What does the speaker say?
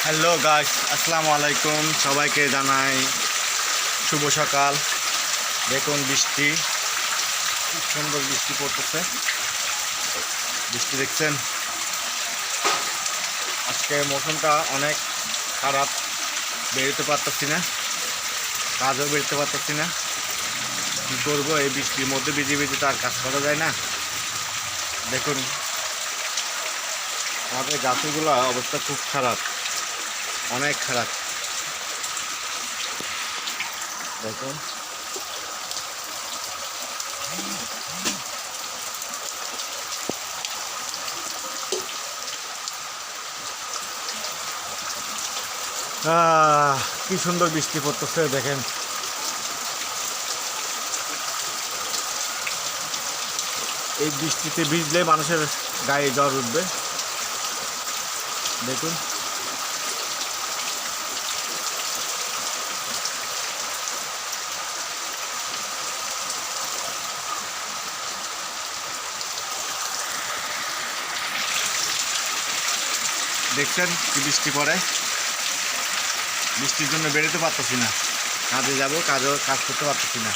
Hello guys, আসসালামু আলাইকুম। সবাইকে জানাই শুভ সকাল। দেখুন বৃষ্টি, খুব সুন্দর বৃষ্টি পড়তেছে। বৃষ্টি দেখছেন, আজকে মৌসুমটা অনেক খারাপ। বেরোতে পারতেছি না, কাজও বেরোতে পারতেছি না। কী করবো, এই বৃষ্টির মধ্যে ভিজে ভিজে তো আর কাজ করা যায় না। দেখুন আমাদের গাছগুলো অবস্থা খুব খারাপ, অনেক খারাপ। দেখুন কি সুন্দর বৃষ্টি পড়তেছে। দেখেন এই বৃষ্টিতে ভিজলে মানুষের গায়ে জ্বর উঠবে। দেখুন দেখছেন কি বৃষ্টি পড়ে। বৃষ্টির জন্য বেরোতে পারতেছি না, কাজে যাব, কাজ করতে পারতেছি না।